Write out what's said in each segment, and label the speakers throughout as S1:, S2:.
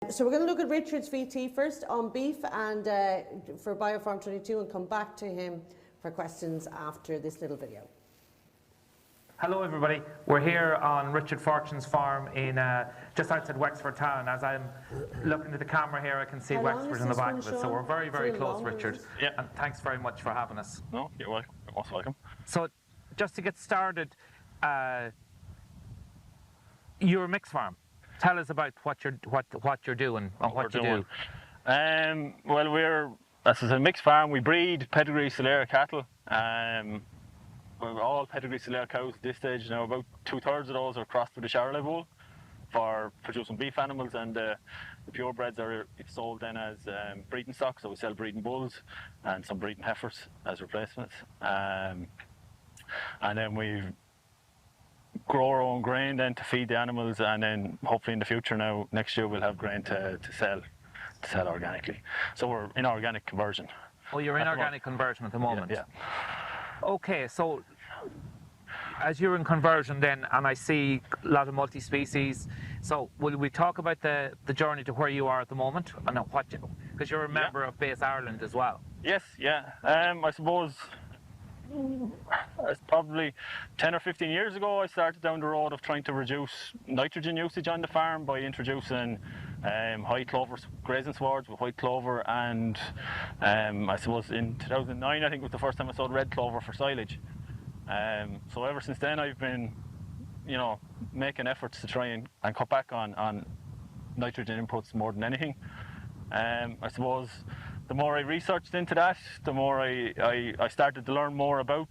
S1: So we're going to look at Richard's VT first on beef and for BioFarm 22 and come back to him for questions after this little video.
S2: Hello everybody, we're here on Richard Fortune's farm in just outside Wexford town. As I'm looking at the camera here, I can see Wexford in the back of it, so we're very, very close, Richard.
S3: Yeah.
S2: And thanks very much for having us.
S3: No, you're welcome. You're most welcome.
S2: So, just to get started, you're a mixed farm. Tell us about what you're doing and what you do.
S3: Well, this is a mixed farm. We breed pedigree Solera cattle. We're all pedigree Solera cows at this stage now. About 2/3 of those are crossed with the Charolais bull for producing beef animals, and the purebreds are sold then as breeding stock. So we sell breeding bulls and some breeding heifers as replacements. And then we grow our own grain then to feed the animals, and then hopefully in the future now, next year we'll have grain to sell organically. So we're in organic conversion.
S2: Oh, you're in organic conversion at the moment?
S3: Yeah.
S2: Okay, so as you're in conversion then, and I see a lot of multi-species, so will we talk about the journey to where you are at the moment, and what because you're a member of Base Ireland as well?
S3: Yes, yeah. I suppose it's probably 10 or 15 years ago I started down the road of trying to reduce nitrogen usage on the farm by introducing high clover grazing swards with white clover, and I suppose in 2009 I think was the first time I sowed red clover for silage. So ever since then I've been, making efforts to try and cut back on nitrogen inputs more than anything. I suppose the more I researched into that, the more I started to learn more about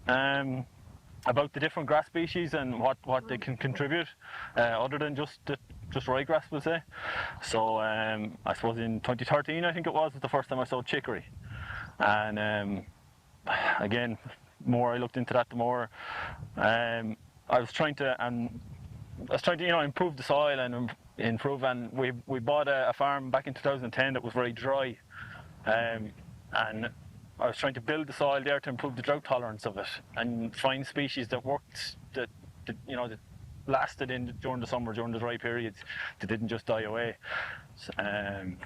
S3: the different grass species and what they can contribute, other than just ryegrass, we'll say. So I suppose in 2013, I think it was the first time I sowed chicory. And again, the more I looked into that, the more I was trying to improve the soil and improve. And we bought a farm back in 2010 that was very dry. And I was trying to build the soil there to improve the drought tolerance of it and find species that worked, that lasted during the summer, during the dry periods, that didn't just die away.
S2: And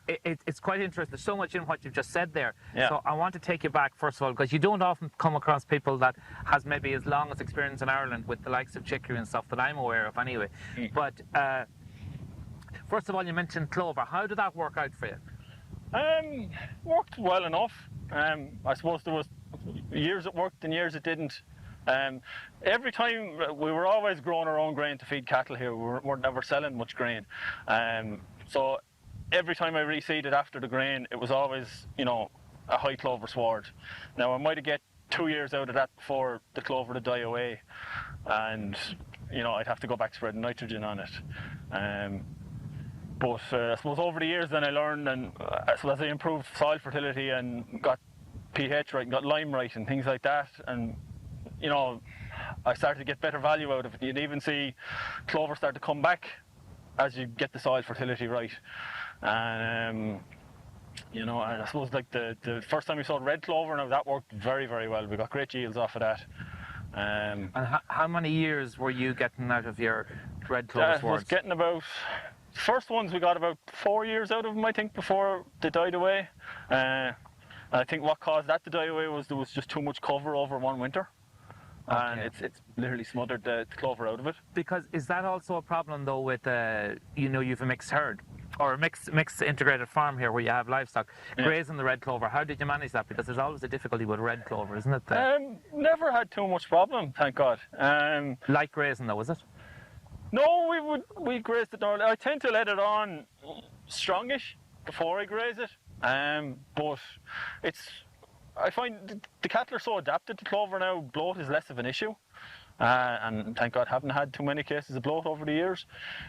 S2: it's quite interesting. There's so much in what you've just said there.
S3: Yeah.
S2: So I want to take you back, first of all, because you don't often come across people that has maybe as long as experience in Ireland with the likes of chicory and stuff that I'm aware of anyway. But first of all, you mentioned clover. How did that work out for you?
S3: Worked well enough. I suppose there was years it worked and years it didn't. Every time we were always growing our own grain to feed cattle here. We weren't never selling much grain. So every time I reseeded after the grain, it was always, a high clover sward. Now I might have get 2 years out of that before the clover would die away, and I'd have to go back spreading nitrogen on it. But I suppose over the years then I learned, and so as I improved soil fertility and got pH right and got lime right and things like that, and I started to get better value out of it. You'd even see clover start to come back as you get the soil fertility right. And I suppose like the first time we sowed red clover, now that worked very, very well. We got great yields off of that.
S2: And how many years were you getting out of your red clover swards?
S3: I was getting about, first ones we got about 4 years out of them, I think, before they died away. I think what caused that to die away was there was just too much cover over one winter.
S2: Okay.
S3: And it's literally smothered the clover out of it.
S2: Because is that also a problem though with, you've a mixed herd or a mixed integrated farm here where you have livestock grazing the red clover? How did you manage that? Because there's always a difficulty with red clover, isn't it?
S3: Never had too much problem, thank God.
S2: Like grazing though, is it?
S3: No, we grazed it. I tend to let it on strongish before I graze it. But I find the cattle are so adapted to clover now, bloat is less of an issue. And thank God haven't had too many cases of bloat over the years.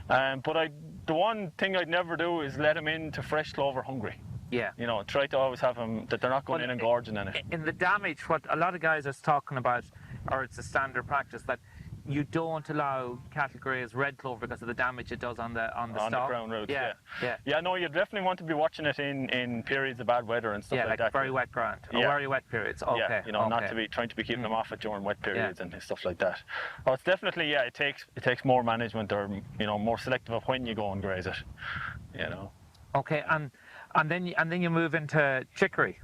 S3: But the one thing I'd never do is let them into fresh clover hungry.
S2: Yeah.
S3: Try to always have them, that they're not going in and gorging in it.
S2: In the damage, what a lot of guys are talking about, or it's a standard practice, that you don't allow cattle graze red clover because of the damage it does on the
S3: on
S2: stalk.
S3: the crown roots.
S2: Yeah.
S3: Yeah, no, you definitely want to be watching it in periods of bad weather and stuff
S2: Yeah,
S3: like
S2: like
S3: that.
S2: very wet ground or
S3: Yeah.
S2: very wet periods. Okay.
S3: Yeah, you know, not
S2: okay.
S3: to be trying to be keeping them off it during wet periods and stuff like that. Oh, it's definitely, yeah, it takes more management, or you know, more selective of when you go and graze it. You know.
S2: Okay, and then you move into chicory.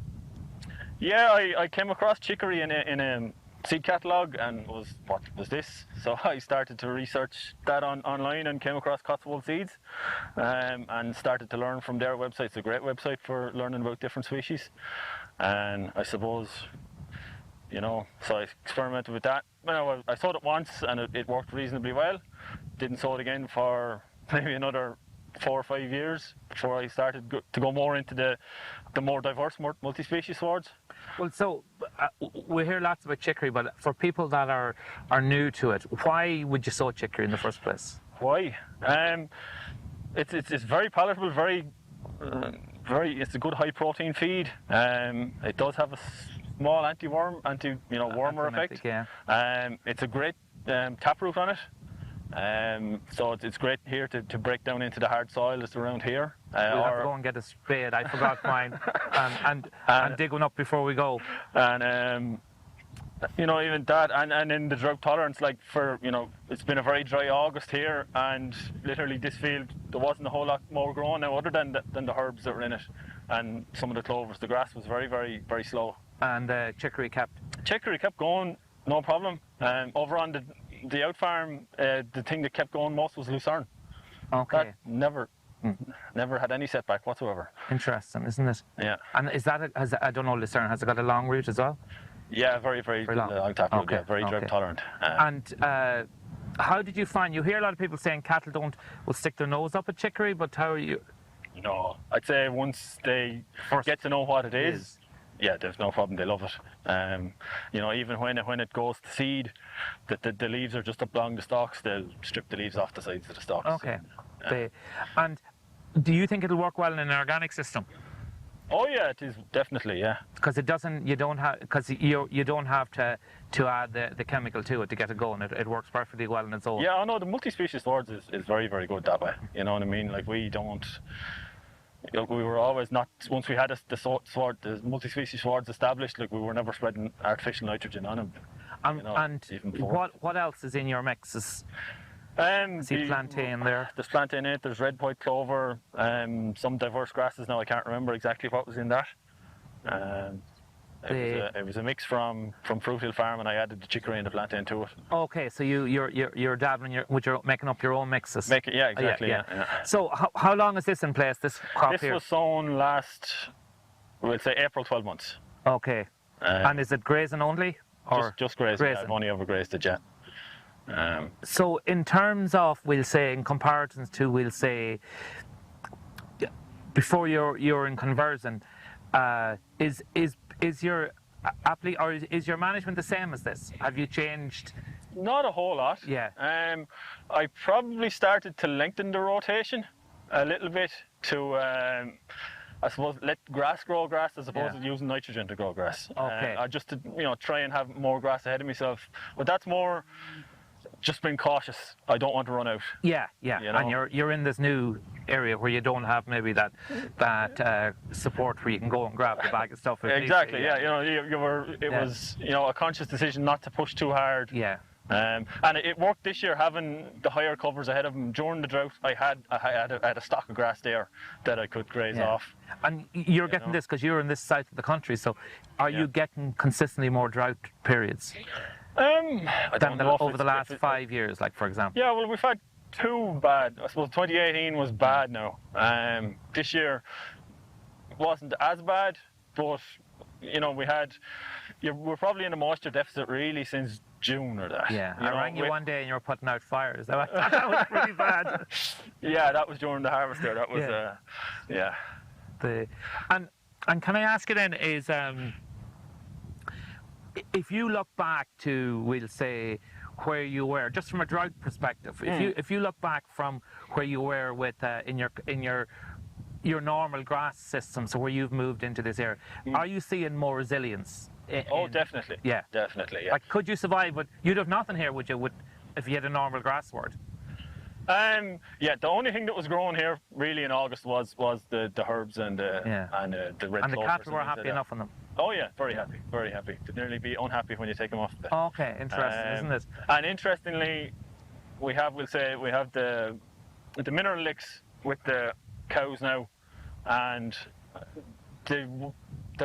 S3: Yeah, I came across chicory in a seed catalogue and was, what was this? So I started to research that online and came across Cotswold Seeds, and started to learn from their website. It's a great website for learning about different species, and I suppose, you know, so I experimented with that. Well, I sowed it once and it worked reasonably well. Didn't sow it again for maybe another 4 or 5 years before I started to go more into the more diverse, multi-species swords.
S2: Well, so we hear lots about chicory, but for people that are new to it, why would you sow chicory in the first place?
S3: Why? It's very palatable, very it's a good high protein feed. It does have a small wormer effect.
S2: Yeah.
S3: It's a great taproot on it. So it's great here to break down into the hard soil that's around here.
S2: We'll have to go and get a spade. I forgot mine, and dig one up before we go.
S3: And you know, even that, and in the drought tolerance, like it's been a very dry August here, and literally this field there wasn't a whole lot more growing now other than the herbs that were in it, and some of the clovers. The grass was very, very, very slow.
S2: And chicory kept
S3: going, no problem. Over on the out farm, the thing that kept going most was lucerne.
S2: Okay.
S3: That never had any setback whatsoever.
S2: Interesting, isn't it?
S3: Yeah.
S2: And is that I don't know, lucerne, has it got a long root as well?
S3: Yeah, very, very long taproot.
S2: Okay.
S3: Yeah, very drought tolerant.
S2: And how did you find? You hear a lot of people saying cattle will stick their nose up at chicory, but how are you?
S3: No, I'd say once they get to know what it is. Yeah, there's no problem. They love it. You know, even when it goes to seed, the leaves are just up along the stalks. They'll strip the leaves off the sides of the stalks.
S2: Okay. And do you think it'll work well in an organic system?
S3: Oh yeah, it is definitely, yeah.
S2: Because you don't have to add the chemical to it to get it going. It works perfectly well on its own.
S3: Yeah, I know the multi-species swords is very, very good that way. You know what I mean? Like we were always not, once we had the multi-species swords established, like we were never spreading artificial nitrogen on them.
S2: And what else is in your mixes? See plantain there.
S3: There's plantain in it, there's red white clover, some diverse grasses. Now I can't remember exactly what was in that. It was a mix from Fruit Hill Farm, and I added the chicory and the plantain to it.
S2: Okay, so you're dabbling you're making up your own mixes.
S3: Yeah, exactly. Yeah.
S2: So how long is this in place? This crop
S3: this
S2: here?
S3: Was sown last, we'll say April, 12 months.
S2: Okay. And is it grazing only? Or
S3: just grazing. Yeah, I've only ever grazed it yet.
S2: So in terms of, we'll say, in comparisons to, we'll say, before you're in conversion, is your is your management the same as this? Have you changed?
S3: Not a whole lot.
S2: Yeah.
S3: I probably started to lengthen the rotation a little bit to, I suppose, let grass grow grass as opposed to using nitrogen to grow grass.
S2: Okay.
S3: Just to try and have more grass ahead of myself. But that's more just being cautious. I don't want to run out.
S2: Yeah.
S3: You know?
S2: And you're in this new area where you don't have maybe that support where you can go and grab the bag of stuff.
S3: Exactly. Yeah. It was a conscious decision not to push too hard.
S2: Yeah.
S3: And it worked this year, having the higher covers ahead of them. During the drought, I had a stock of grass there that I could graze off.
S2: And you're getting this because you're in this side of the country, so are you getting consistently more drought periods over the last 5 years, like, for example?
S3: Yeah, well, we've had two bad. I suppose 2018 was bad now. This year wasn't as bad, but we're probably in a moisture deficit really since June or that.
S2: Yeah, I rang you one day and you were putting out fires. That was pretty bad.
S3: Yeah, that was during the harvest there. That was,
S2: And can I ask you then, is if you look back to, we'll say, where you were, just from a drought perspective, if you look back from where you were with in your normal grass system, so where you've moved into this area, are you seeing more resilience?
S3: Definitely.
S2: Yeah.
S3: Definitely, yeah.
S2: Like, could you survive? But you'd have nothing here, would you? if you had a normal grass sward?
S3: Yeah, the only thing that was growing here really in August was the herbs and the red
S2: And the
S3: clovers
S2: cattle were
S3: things like
S2: happy
S3: that.
S2: enough on them?
S3: Oh yeah, very happy, very happy. They'd nearly be unhappy when you take them off.
S2: Okay, interesting, isn't it?
S3: And interestingly, we have the mineral licks with the cows now, and they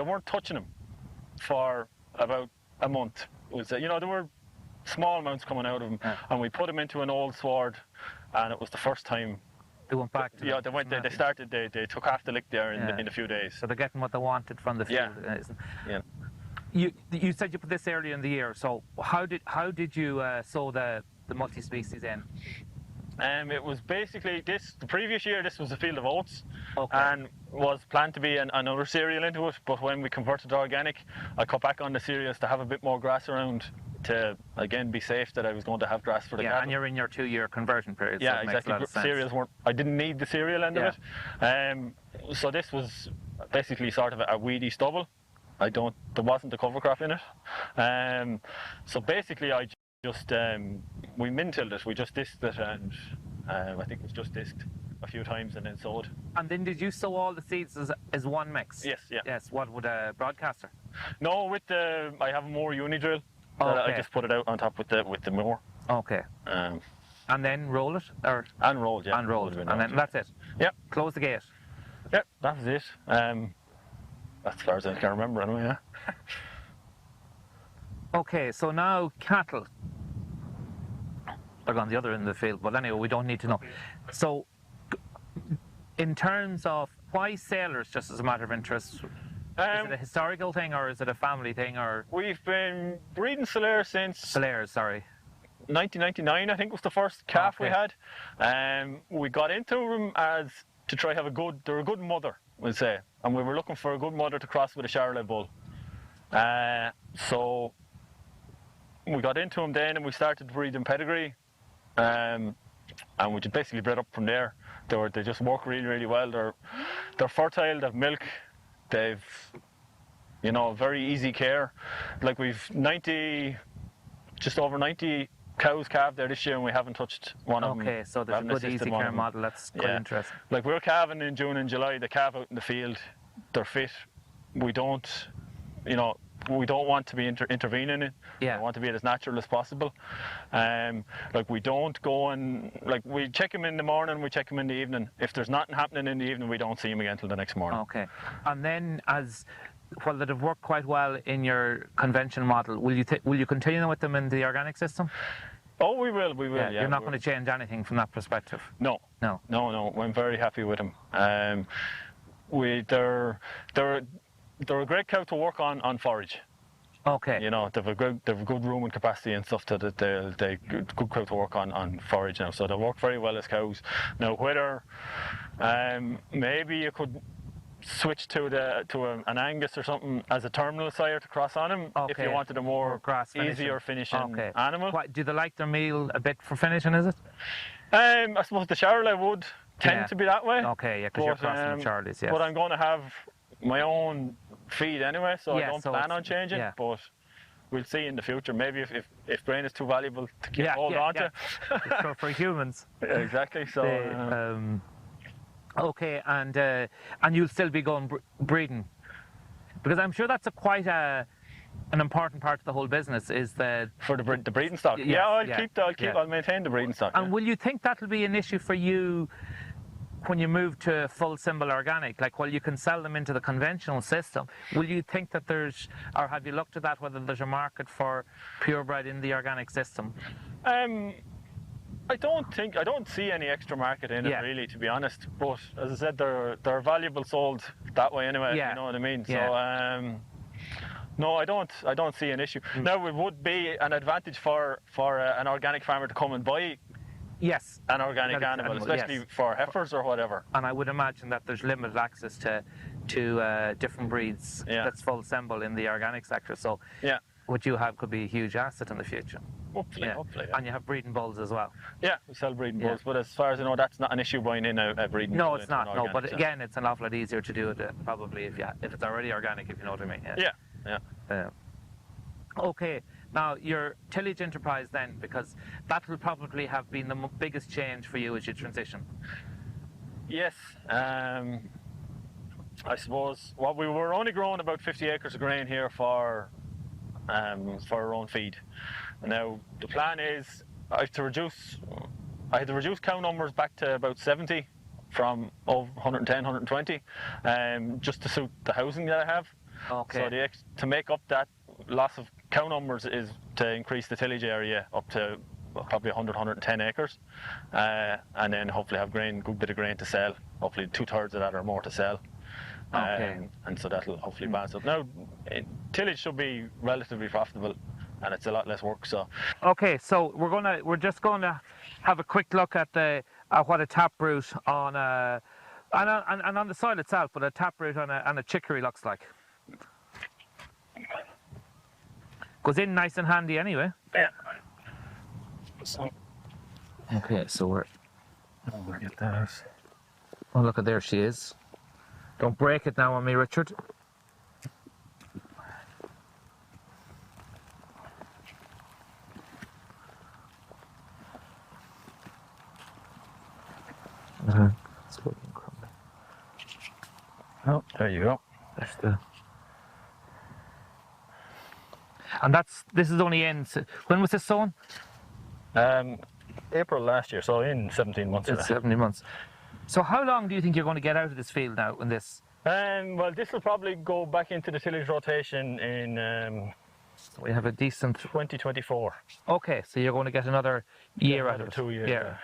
S3: weren't touching them for about a month. We'll say, there were small amounts coming out of them, and we put them into an old sward, and it was the first time.
S2: They went back to
S3: they took half the lick there in a few days.
S2: So they're getting what they wanted from the field.
S3: Yeah.
S2: You said you put this earlier in the year. So how did you sow the multi-species in?
S3: It was basically the previous year. This was a field of oats,
S2: Okay.
S3: and was planned to be another cereal into it. But when we converted to organic, I cut back on the cereals to have a bit more grass around, to again be safe that I was going to have grass for the cattle.
S2: And you're in your 2-year conversion period.
S3: Yeah,
S2: so it makes
S3: exactly.
S2: a lot of sense.
S3: Cereals weren't. I didn't need the cereal end of it. So this was basically sort of a weedy stubble. There wasn't a cover crop in it. So basically, I just we min-tilled it. We just disked it, and I think it was just disked a few times and then sowed.
S2: And then did you sow all the seeds as one mix?
S3: Yes, yeah.
S2: Yes. What would a broadcaster?
S3: No, I have a more uni drill.
S2: Okay.
S3: I just put it out on top with the mower.
S2: Okay. And then roll it, or
S3: And rolled, yeah.
S2: and rolled, and then that's it.
S3: Yep.
S2: Close the gate.
S3: Yep, that was it. As far as I can remember, anyway. Yeah.
S2: Okay, so now cattle. They're on the other end of the field, but anyway, we don't need to know. So, in terms of why sailors, just as a matter of interest, is it a historical thing or is it a family thing, or?
S3: We've been breeding Solaire since
S2: Solaires, sorry.
S3: 1999, I think, was the first calf we had. We got into them to try have they're a good mother, we'll say, and we were looking for a good mother to cross with a Charolais bull. So we got into them then, and we started breeding pedigree, and we just basically bred up from there. They just work really, really well. They're fertile, they've milk, they've very easy care. Like we've just over 90 cows calved there this year, and we haven't touched one of them.
S2: Okay, so there's a good easy care model. That's quite interesting.
S3: Like we're calving in June and July. They calve out in the field. They're fit. We don't want to be intervening in it.
S2: Yeah.
S3: We want to be as natural as possible. Like we don't go and we check them in the morning, we check them in the evening. If there's nothing happening in the evening, we don't see them again till the next morning.
S2: Okay, and then while they've worked quite well in your conventional model, will you continue with them in the organic system?
S3: Oh, we will. Yeah,
S2: you're not going to change anything from that perspective.
S3: No. I'm very happy with them. They're a great cow to work on forage.
S2: Okay.
S3: They've a good room and capacity and stuff that they good cow to work on forage now. So they work very well as cows. Now whether maybe you could switch to an Angus or something as a terminal sire to cross on him, if you wanted a more easier finishing animal.
S2: Do they like their meal a bit for finishing, is it?
S3: I suppose the Charolais would tend to be that way.
S2: Okay, yeah, because you're crossing Charlies, yes.
S3: But I'm going to have my own feed anyway, so I don't plan on changing.
S2: Yeah.
S3: But we'll see in the future. Maybe if grain is too valuable to keep hold on to.
S2: For humans.
S3: Exactly. So.
S2: Okay, and you'll still be going breeding, because I'm sure that's quite an important part of the whole business. Is
S3: for the breeding stock? I'll maintain the breeding stock.
S2: And will you think that'll be an issue for you when you move to full symbol organic? Like, while you can sell them into the conventional system, will you think that or have you looked at that, whether there's a market for purebred in the organic system?
S3: I don't see any extra market in it, really, to be honest. But as I said, they're valuable sold that way anyway. You know what I mean?
S2: Yeah.
S3: So no, I don't see an issue. Now it would be an advantage for an organic farmer to come and buy an organic animal, especially for heifers or whatever.
S2: And I would imagine that there's limited access to different breeds that's full symbol in the organic sector. So what you have could be a huge asset in the future.
S3: Hopefully.
S2: And you have breeding bulls as well.
S3: Yeah, we sell breeding bulls, but as far as I know, that's not an issue buying in a breeding bull.
S2: No, it's not. No, but again, it's an awful lot easier to do it probably if it's already organic, if you know what I mean.
S3: Yeah.
S2: Okay, Now, your tillage enterprise then, because that will probably have been the biggest change for you as you transition.
S3: Yes. I suppose we were only growing about 50 acres of grain here for our own feed. And now the plan is I had to reduce cow numbers back to about 70 from 110, 120, just to suit the housing that I have.
S2: Okay.
S3: So to make up that loss of cow numbers is to increase the tillage area up to probably 100, 110 acres, and then hopefully have good bit of grain to sell. Hopefully 2/3 of that or more to sell.
S2: Okay.
S3: And so that'll hopefully balance up. Now, tillage should be relatively profitable, and it's a lot less work. So.
S2: Okay, so we're just gonna have a quick look at what a taproot on and on the soil itself, but a taproot on a chicory looks like. Goes in nice and handy anyway.
S3: Yeah. So.
S2: Okay, so we'll
S3: Get that.
S2: oh, look at there she is. Don't break it now on me, Richard. It's looking crumbly.
S3: Oh, there you go.
S2: That's the. And this is only in. When was this sown?
S3: April last year, so in 17 months.
S2: It's 70 months. So how long do you think you're going to get out of this field now in this?
S3: Well, this will probably go back into the tillage rotation in
S2: We have a decent.
S3: 2024.
S2: Okay, so you're going to get another year out
S3: Another
S2: of it.
S3: 2 years.
S2: Yeah.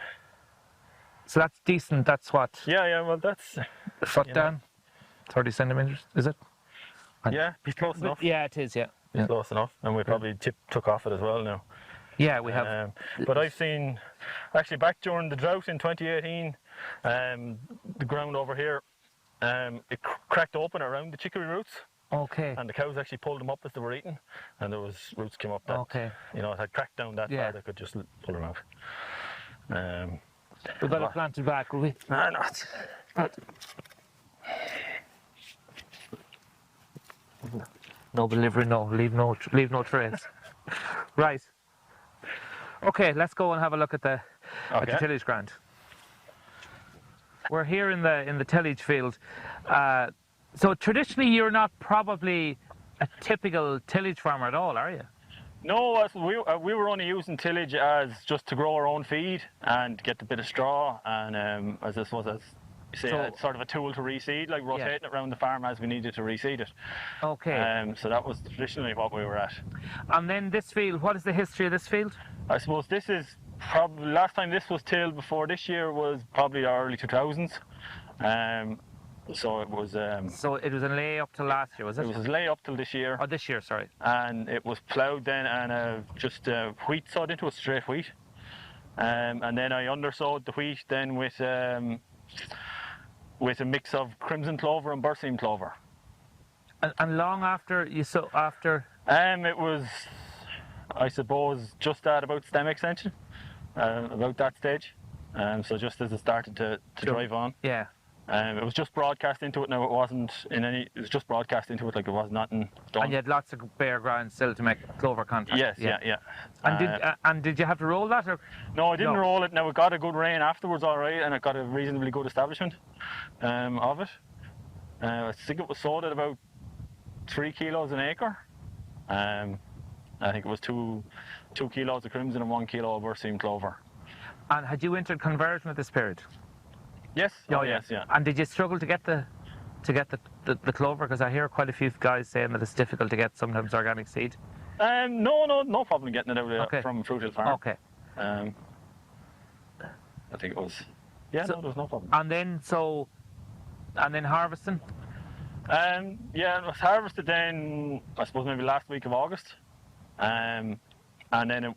S2: So that's decent. That's what?
S3: Yeah. Well, that's.
S2: A foot
S3: You know.
S2: down? 30 centimeters, is it?
S3: Yeah, be close enough.
S2: Yeah, it is, yeah.
S3: Be close enough, and we probably took off it as well now.
S2: Yeah, we have.
S3: But I've seen, actually back during the drought in 2018, the ground over here, it cracked open around the chicory roots,
S2: Okay.
S3: and the cows actually pulled them up as they were eating, and there was roots came up that,
S2: Okay.
S3: it had cracked down that
S2: Yeah.
S3: far they could just pull them out.
S2: We got it planted back, will we?
S3: Not.
S2: No delivery, no. Leave no trace. Right. Okay, let's go and have a look at the tillage ground. We're here in the tillage field. So traditionally, you're not probably a typical tillage farmer at all, are you?
S3: No, we were only using tillage as just to grow our own feed and get a bit of straw, and as this was it's sort of a tool to reseed, like rotating it around the farm as we needed to reseed it.
S2: Okay.
S3: So that was traditionally what we were at.
S2: And then this field, what is the history of this field?
S3: I suppose this is probably last time this was tilled before this year was probably the early 2000s. So it was.
S2: So it was a lay up to last year, was it?
S3: It was a lay up till this year.
S2: Oh, this year, sorry.
S3: And it was ploughed then and just wheat sowed into a straight wheat. And then I undersowed the wheat then with a mix of crimson clover and berseem clover.
S2: And long after you sow after?
S3: It was, I suppose, just at about stem extension, about that stage. So just as it started to drive on.
S2: Yeah.
S3: It was just broadcast into it. Now it wasn't it was just broadcast into it, like it was nothing done.
S2: And you had lots of bare ground still to make clover contact.
S3: Yes, yeah.
S2: And did you have to roll that, or?
S3: No, I didn't roll it. Now it got a good rain afterwards, all right, and it got a reasonably good establishment of it. I think it was sold at about 3 kilos an acre. I think it was two kilos of crimson and 1 kilo of berseem clover.
S2: And had you entered conversion at this period?
S3: Yes.
S2: Oh,
S3: yes, yeah.
S2: And did you struggle to get the clover? Because I hear quite a few guys saying that it's difficult to get sometimes organic seed.
S3: No problem getting it out from Fruit Hill Farm.
S2: Okay.
S3: I think it was. Yeah, no, there's no problem.
S2: And then harvesting.
S3: Yeah, it was harvested then. I suppose maybe last week of August. And then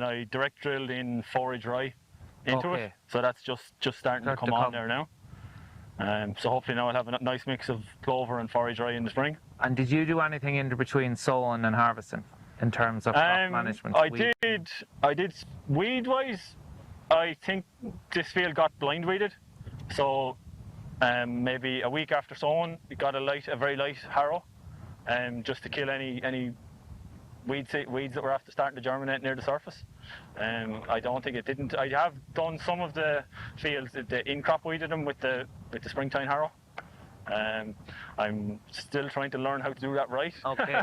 S3: I direct drilled in forage rye into it. So that's just starting to come on there now. So hopefully now I'll have a nice mix of clover and forage rye in the spring.
S2: And did you do anything in between sowing and harvesting in terms of crop management?
S3: I did weed wise. I think this field got blind weeded. So maybe a week after sowing, we got a very light harrow, just to kill any weeds that were after starting to germinate near the surface. I don't think it didn't. I have done some of the fields, the in-crop weeded them with the springtime harrow. I'm still trying to learn how to do that right.
S2: Okay.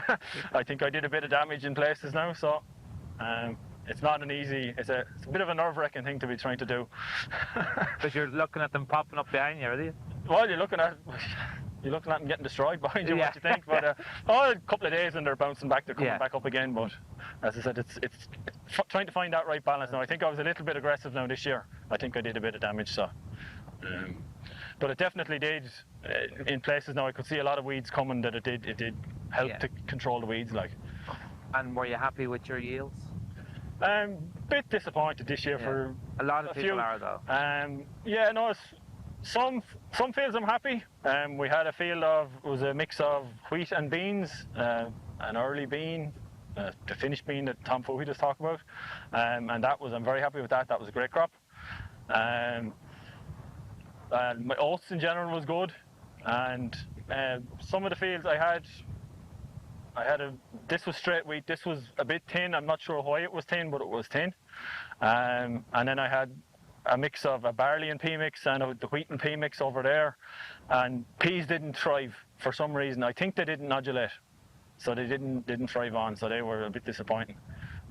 S3: I think I did a bit of damage in places now, so it's not an easy. It's a bit of a nerve-wracking thing to be trying to do.
S2: Because you're looking at them popping up behind you, are you?
S3: Well, you're looking at them getting destroyed behind you.
S2: Yeah.
S3: What you think? But a couple of days and they're bouncing back. They're coming back up again. But as I said, it's trying to find that right balance now. I think I was a little bit aggressive now this year. I think I did a bit of damage. So. But it definitely did. In places now, I could see a lot of weeds coming. That it did help to control the weeds, like.
S2: And were you happy with your yields?
S3: Bit disappointed this year for
S2: a lot of people are though.
S3: Yeah, no. Some fields I'm happy. We had a field it was a mix of wheat and beans, an early bean, the finished bean that Tom Fooey just talked about, and I'm very happy with that. That was a great crop. My oats in general was good, and some of the fields I had this was straight wheat. This was a bit thin. I'm not sure why it was thin, but it was thin. And then I had a mix of a barley and pea mix and the wheat and pea mix over there, and peas didn't thrive for some reason. I think they didn't nodulate, so they didn't thrive on. So they were a bit disappointing.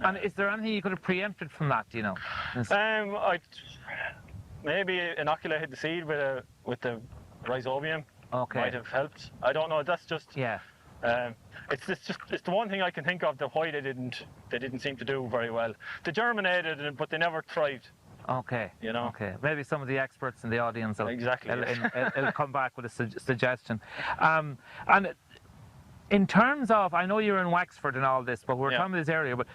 S2: And is there anything you could have preempted from that? Do you know?
S3: I maybe inoculated the seed with the rhizobium.
S2: Okay.
S3: Might have helped. I don't know. That's just it's the one thing I can think of that why they didn't seem to do very well. They germinated, but they never thrived.
S2: Okay.
S3: You know.
S2: Okay. Maybe some of the experts in the audience will come back with a suggestion. And in terms of, I know you're in Wexford and all this, but we're talking about this area, but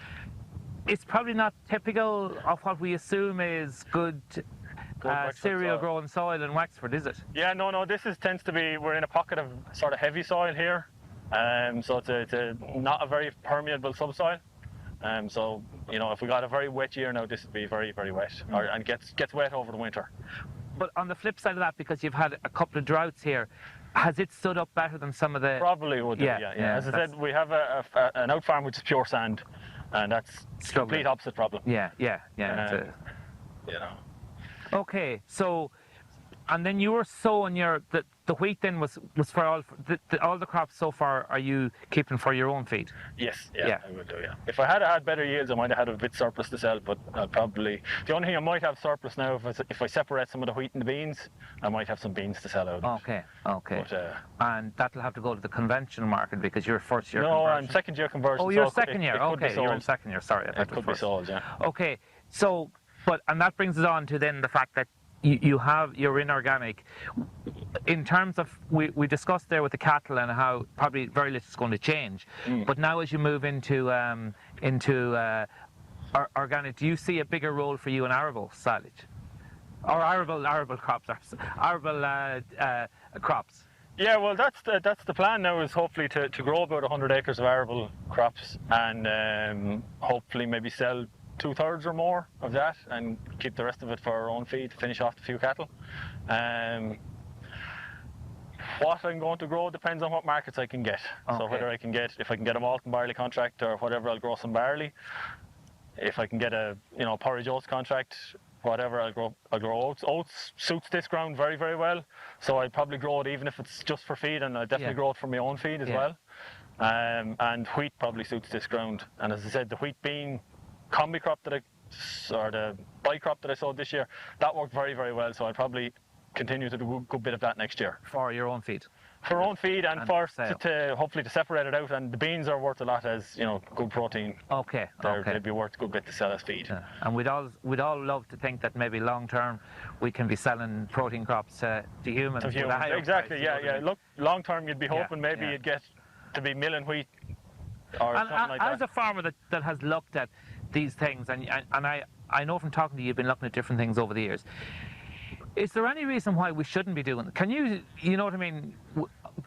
S2: it's probably not typical of what we assume is good cereal growing soil in Wexford, is it? Yeah,
S3: no. This tends to be, we're in a pocket of sort of heavy soil here, so it's not a very permeable subsoil. So if we got a very wet year now, this would be very, very wet, and gets wet over the winter.
S2: But on the flip side of that, because you've had a couple of droughts here, has it stood up better than some of the?
S3: Probably would. Yeah. As I said, we have an out farm which is pure sand, and that's the complete opposite problem.
S2: Yeah. Okay, so, and then you were sowing the wheat then was for all the crops so far. Are you keeping for your own feed?
S3: Yes, I will do. Yeah. If I had better yields, I might have had a bit surplus to sell. But I'll probably, the only thing I might have surplus now, if I separate some of the wheat and the beans, I might have some beans to sell out.
S2: Okay. But, and that'll have to go to the conventional market because you're first year.
S3: No, I'm second year conversion.
S2: Oh, you're second year. Okay, you're in second year. Sorry,
S3: it could be sold. Yeah.
S2: Okay, so. And that brings us on to then the fact that you're inorganic. In terms of, we discussed there with the cattle and how probably very little is going to change. But now as you move into organic, do you see a bigger role for you in arable silage? Or arable crops, arable crops?
S3: Yeah, well, that's the plan now, is hopefully to grow about 100 acres of arable crops, and hopefully maybe sell 2/3 or more of that and keep the rest of it for our own feed to finish off the few cattle. What I'm going to grow depends on what markets I can get. Okay. So whether if I can get a malt and barley contract or whatever, I'll grow some barley. If I can get a porridge oats contract, whatever, I'll grow oats. Oats suits this ground very, very well, so I'd probably grow it even if it's just for feed, and I'll definitely grow it for my own feed as well. And wheat probably suits this ground. And as I said, the wheat bean combi crop the bi crop that I sowed this year, that worked very, very well. So I'd probably continue to do a good bit of that next year.
S2: For your own feed?
S3: For own feed, and for to hopefully to separate it out. And the beans are worth a lot as good protein.
S2: Okay.
S3: They'd be worth a good bit to sell as feed.
S2: Yeah. And we'd all love to think that maybe long term we can be selling protein crops to humans.
S3: Exactly. Yeah. Look, long term you'd be hoping you'd get to be milling wheat or something like that.
S2: As a farmer that has looked at these things, and I know from talking to you, you've been looking at different things over the years. Is there any reason why we shouldn't be doing it? Can you know what I mean?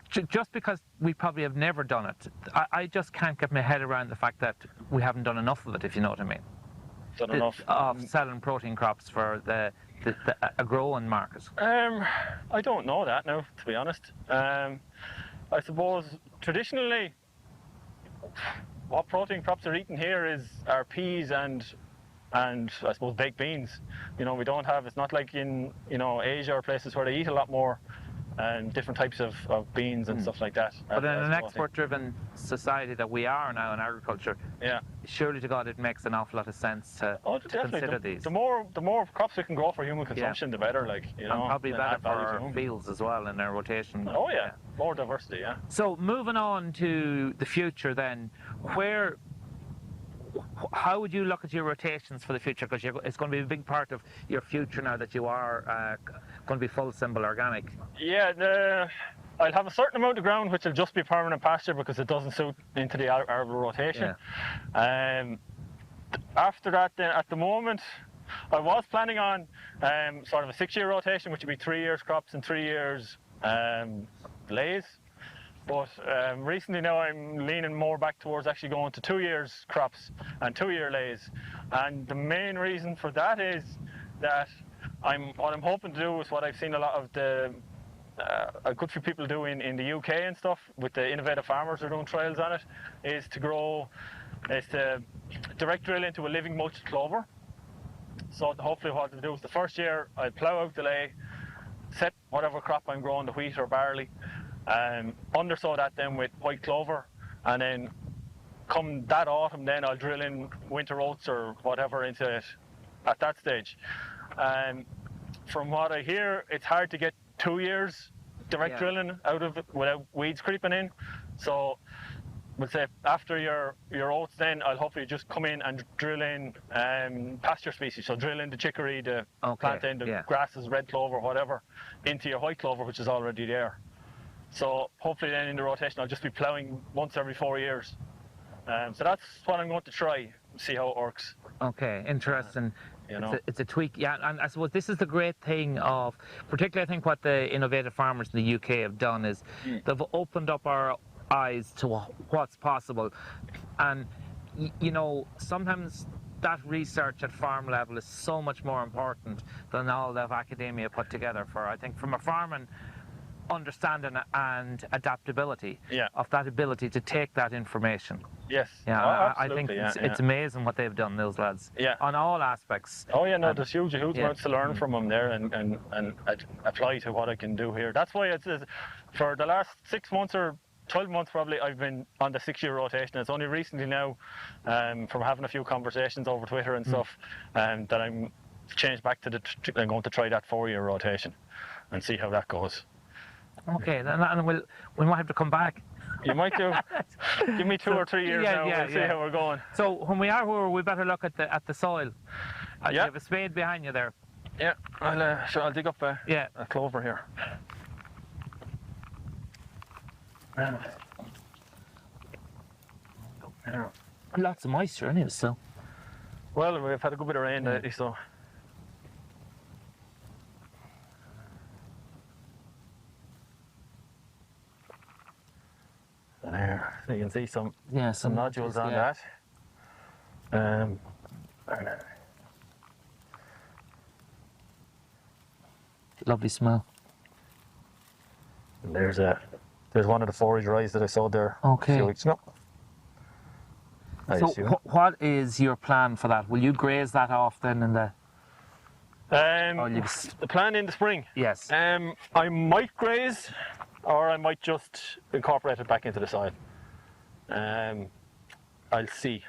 S2: Just because we probably have never done it, I just can't get my head around the fact that we haven't done enough of it, if you know what I mean.
S3: Done enough
S2: of selling protein crops for the growing market.
S3: I don't know that now, to be honest. I suppose traditionally what protein crops are eaten here are peas and I suppose baked beans. You know, we don't have, it's not like in, you know, Asia or places where they eat a lot more different types of beans and stuff like that.
S2: But in an export-driven society that we are now in agriculture,
S3: yeah,
S2: surely to God it makes an awful lot of sense to consider these.
S3: The more crops we can grow for human consumption, the better. Like, you know,
S2: and probably better for our fields as well in their rotation.
S3: Oh yeah, more diversity. Yeah.
S2: So moving on to the future, then, how would you look at your rotations for the future? Because it's going to be a big part of your future now that you are going to be full symbol organic.
S3: Yeah, I'll have a certain amount of ground which will just be permanent pasture because it doesn't suit into the arable rotation. Yeah. After that, then, at the moment, I was planning on sort of a 6-year rotation, which would be 3 years crops and 3 years maize. But recently now I'm leaning more back towards actually going to 2 years crops and 2-year lays. And the main reason for that is that what I'm hoping to do is what I've seen a lot of a good few people do in the UK and stuff with the innovative farmers who are doing trials on it, is to direct drill into a living mulched clover. So hopefully what I'll do is the first year I'll plough out the lay, set whatever crop I'm growing, the wheat or barley, undersow that then with white clover, and then come that autumn then I'll drill in winter oats or whatever into it at that stage. From what I hear, it's hard to get 2 years direct drilling out of it without weeds creeping in. So we'll say after your oats then I'll hopefully just come in and drill in pasture species. So drill in the chicory, the plantain, the grasses, red clover, whatever, into your white clover which is already there. So hopefully then in the rotation I'll just be ploughing once every 4 years. So that's what I'm going to try, see how it works.
S2: Okay, interesting.
S3: You know,
S2: it's a tweak, yeah, and I suppose this is the great thing of, particularly I think what the innovative farmers in the UK have done is they've opened up our eyes to what's possible. And, you know, sometimes that research at farm level is so much more important than all of academia put together for, I think, from a farming understanding and adaptability of that ability to take that information.
S3: Yes.
S2: Yeah, I think it's amazing what they've done, those lads. Yeah. On all aspects.
S3: Oh yeah, no, there's huge amounts to learn from them there and apply to what I can do here. That's why it's for the last 6 months or 12 months probably I've been on the 6-year rotation. It's only recently now, from having a few conversations over Twitter and stuff, that I'm changed back to I'm going to try that 4-year rotation and see how that goes.
S2: Okay, and we might have to come back.
S3: You might do. Give me 2 or 3 years now. We'll see how we're going.
S2: So when we are where we better look at the soil. You have a spade behind you there.
S3: Yeah, I'll dig up a clover here.
S2: Lots of moisture anyway, so.
S3: Well, we've had a good bit of rain lately, so. There, so you can see some nodules on that.
S2: Lovely smell.
S3: And there's one of the forage rice that I sowed there a few weeks ago.
S2: So what is your plan for that? Will you graze that off then in the?
S3: The plan in the spring.
S2: Yes.
S3: I might graze, or I might just incorporate it back into the soil. I'll see.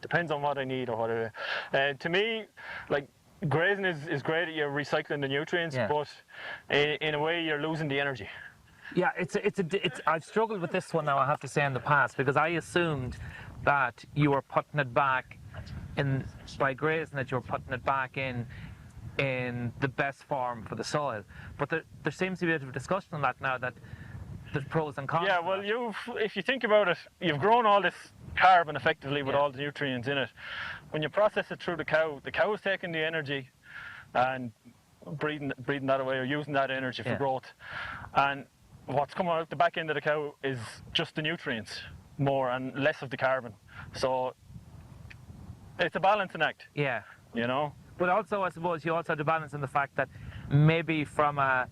S3: Depends on what I need or whatever. To me, like, grazing is great. You're recycling the nutrients, but in a way you're losing the energy.
S2: Yeah, it's I've struggled with this one now, I have to say, in the past, because I assumed that you were putting it back by grazing it, you're putting it back in the best form for the soil. But there seems to be a bit of a discussion on that now, that there's pros and cons.
S3: Yeah, well, if you think about it, you've grown all this carbon effectively with all the nutrients in it. When you process it through the cow is taking the energy and breathing that away, or using that energy for growth. And what's coming out the back end of the cow is just the nutrients more and less of the carbon. So it's a balancing act.
S2: Yeah.
S3: You know?
S2: But also, I suppose, you also have to balance in the fact that maybe from a